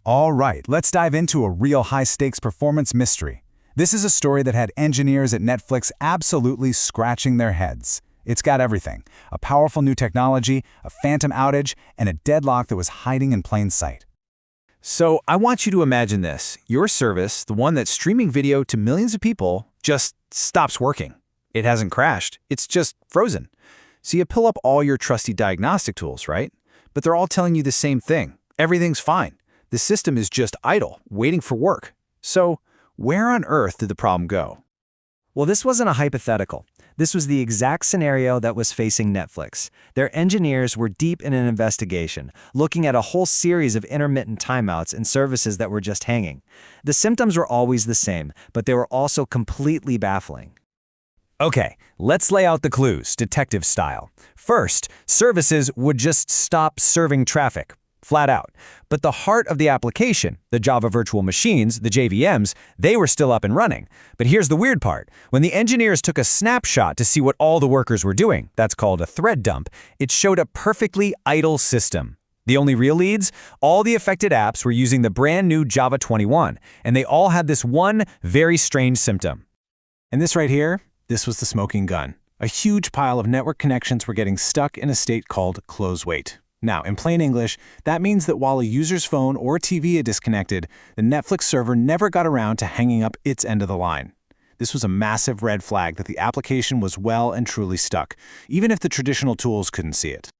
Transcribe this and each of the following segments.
All right, let's dive into a real high-stakes performance mystery. This is a story that had engineers at Netflix absolutely scratching their heads. It's got everything: a powerful new technology, a phantom outage, and a deadlock that was hiding in plain sight. So I want you to imagine this. Your service, the one that's streaming video to millions of people, just stops working. It hasn't crashed. It's just frozen. So you pull up all your trusty diagnostic tools, right? But they're all telling you the same thing. Everything's fine. The system is just idle, waiting for work. So where on earth did the problem go? Well, this wasn't a hypothetical. This was the exact scenario that was facing Netflix. Their engineers were deep in an investigation, looking at a whole series of intermittent timeouts and services that were just hanging. The symptoms were always the same, but they were also completely baffling. Okay, let's lay out the clues, detective style. First, services would just stop serving traffic, flat out. But the heart of the application, the Java virtual machines, the JVMs, they were still up and running. But here's the weird part. When the engineers took a snapshot to see what all the workers were doing, that's called a thread dump, it showed a perfectly idle system. The only real leads? All the affected apps were using the brand new Java 21, and they all had this one very strange symptom. And this right here, this was the smoking gun. A huge pile of network connections were getting stuck in a state called close wait. Now, in plain English, that means that while a user's phone or TV is disconnected, the Netflix server never got around to hanging up its end of the line. This was a massive red flag that the application was well and truly stuck, even if the traditional tools couldn't see it.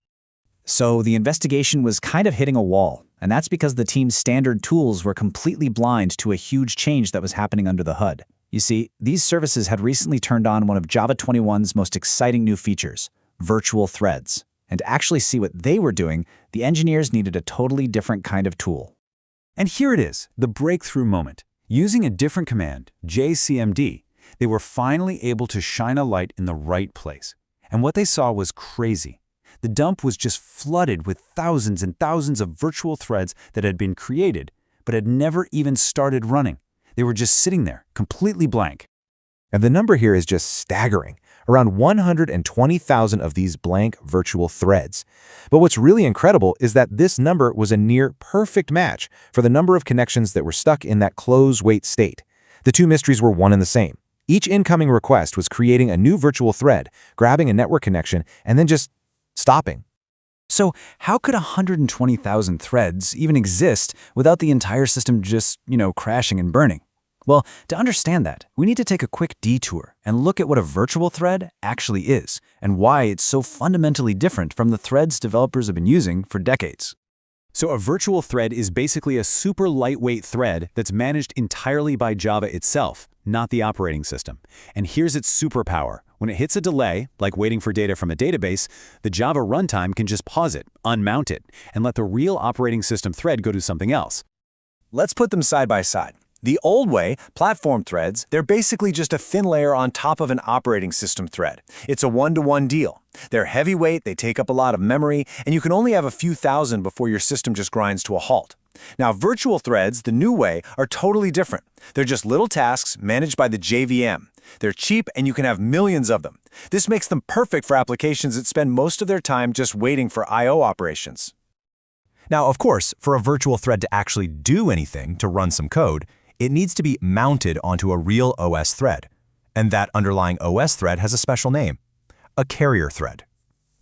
So the investigation was kind of hitting a wall, and that's because the team's standard tools were completely blind to a huge change that was happening under the hood. You see, these services had recently turned on one of Java 21's most exciting new features, virtual threads. And to actually see what they were doing, the engineers needed a totally different kind of tool. And here it is, the breakthrough moment. Using a different command, JCMD, they were finally able to shine a light in the right place. And what they saw was crazy. The dump was just flooded with thousands and thousands of virtual threads that had been created, but had never even started running. They were just sitting there, completely blank. And the number here is just staggering. Around 120,000 of these blank virtual threads. But what's really incredible is that this number was a near perfect match for the number of connections that were stuck in that close-wait state. The two mysteries were one and the same. Each incoming request was creating a new virtual thread, grabbing a network connection, and then just stopping. So how could 120,000 threads even exist without the entire system just, crashing and burning? Well, to understand that, we need to take a quick detour and look at what a virtual thread actually is and why it's so fundamentally different from the threads developers have been using for decades. So a virtual thread is basically a super lightweight thread that's managed entirely by Java itself, not the operating system. And here's its superpower. When it hits a delay, like waiting for data from a database, the Java runtime can just pause it, unmount it, and let the real operating system thread go do something else. Let's put them side by side. The old way, platform threads, they're basically just a thin layer on top of an operating system thread. It's a one-to-one deal. They're heavyweight, they take up a lot of memory, and you can only have a few thousand before your system just grinds to a halt. Now, virtual threads, the new way, are totally different. They're just little tasks managed by the JVM. They're cheap, and you can have millions of them. This makes them perfect for applications that spend most of their time just waiting for I/O operations. Now, of course, for a virtual thread to actually do anything, to run some code, it needs to be mounted onto a real OS thread. And that underlying OS thread has a special name, a carrier thread.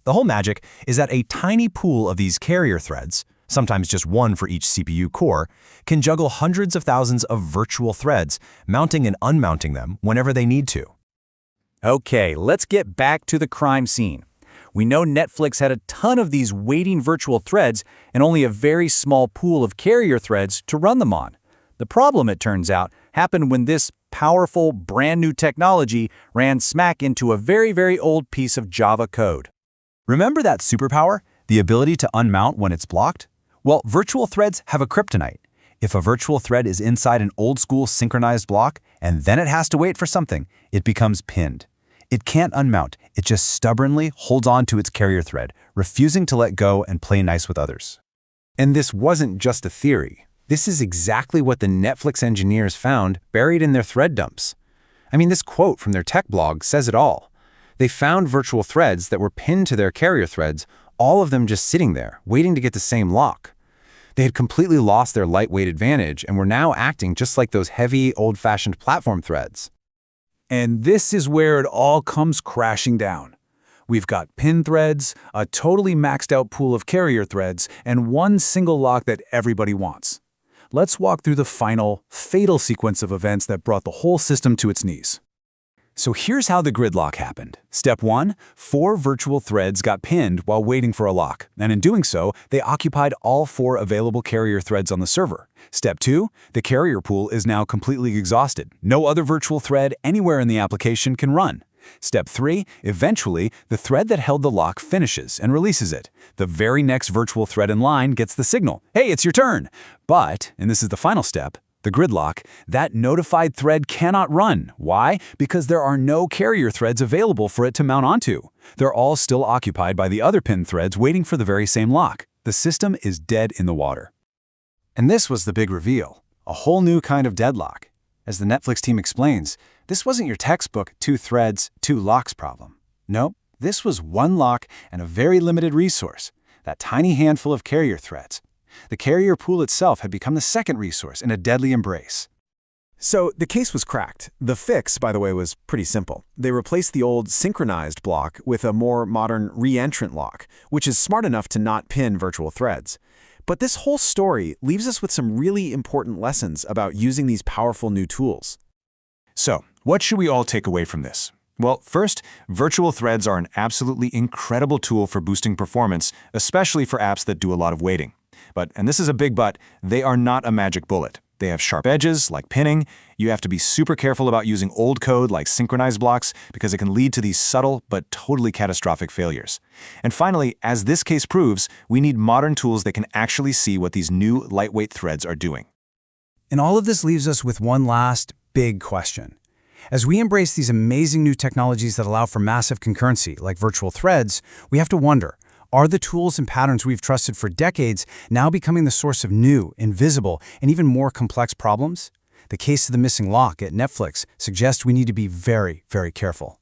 The whole magic is that a tiny pool of these carrier threads, sometimes just one for each CPU core, can juggle hundreds of thousands of virtual threads, mounting and unmounting them whenever they need to. Okay, let's get back to the crime scene. We know Netflix had a ton of these waiting virtual threads and only a very small pool of carrier threads to run them on. The problem, it turns out, happened when this powerful, brand new technology ran smack into a very, very old piece of Java code. Remember that superpower, the ability to unmount when it's blocked? Well, virtual threads have a kryptonite. If a virtual thread is inside an old-school synchronized block and then it has to wait for something, it becomes pinned. It can't unmount. It just stubbornly holds on to its carrier thread, refusing to let go and play nice with others. And this wasn't just a theory. This is exactly what the Netflix engineers found buried in their thread dumps. I mean, this quote from their tech blog says it all. They found virtual threads that were pinned to their carrier threads, all of them just sitting there, waiting to get the same lock. They had completely lost their lightweight advantage and were now acting just like those heavy, old-fashioned platform threads. And this is where it all comes crashing down. We've got pin threads, a totally maxed out pool of carrier threads, and one single lock that everybody wants. Let's walk through the final, fatal sequence of events that brought the whole system to its knees. So here's how the gridlock happened. Step 1, 4 virtual threads got pinned while waiting for a lock, and in doing so, they occupied all 4 available carrier threads on the server. Step 2, the carrier pool is now completely exhausted. No other virtual thread anywhere in the application can run. Step 3, eventually, the thread that held the lock finishes and releases it. The very next virtual thread in line gets the signal, "Hey, it's your turn!" But, and this is the final step, the gridlock, that notified thread cannot run. Why? Because there are no carrier threads available for it to mount onto. They're all still occupied by the other pin threads waiting for the very same lock. The system is dead in the water. And this was the big reveal, a whole new kind of deadlock. As the Netflix team explains, this wasn't your textbook 2 threads, 2 locks problem. Nope, this was one lock and a very limited resource, that tiny handful of carrier threads. The carrier pool itself had become the second resource in a deadly embrace. So the case was cracked. The fix, by the way, was pretty simple. They replaced the old synchronized block with a more modern re-entrant lock, which is smart enough to not pin virtual threads. But this whole story leaves us with some really important lessons about using these powerful new tools. So, what should we all take away from this? Well, first, virtual threads are an absolutely incredible tool for boosting performance, especially for apps that do a lot of waiting. But, and this is a big but, they are not a magic bullet. They have sharp edges, like pinning. You have to be super careful about using old code like synchronized blocks because it can lead to these subtle but totally catastrophic failures. And finally, as this case proves, we need modern tools that can actually see what these new lightweight threads are doing. And all of this leaves us with one last big question. As we embrace these amazing new technologies that allow for massive concurrency, like virtual threads, we have to wonder, are the tools and patterns we've trusted for decades now becoming the source of new, invisible, and even more complex problems? The case of the missing lock at Netflix suggests we need to be very, very careful.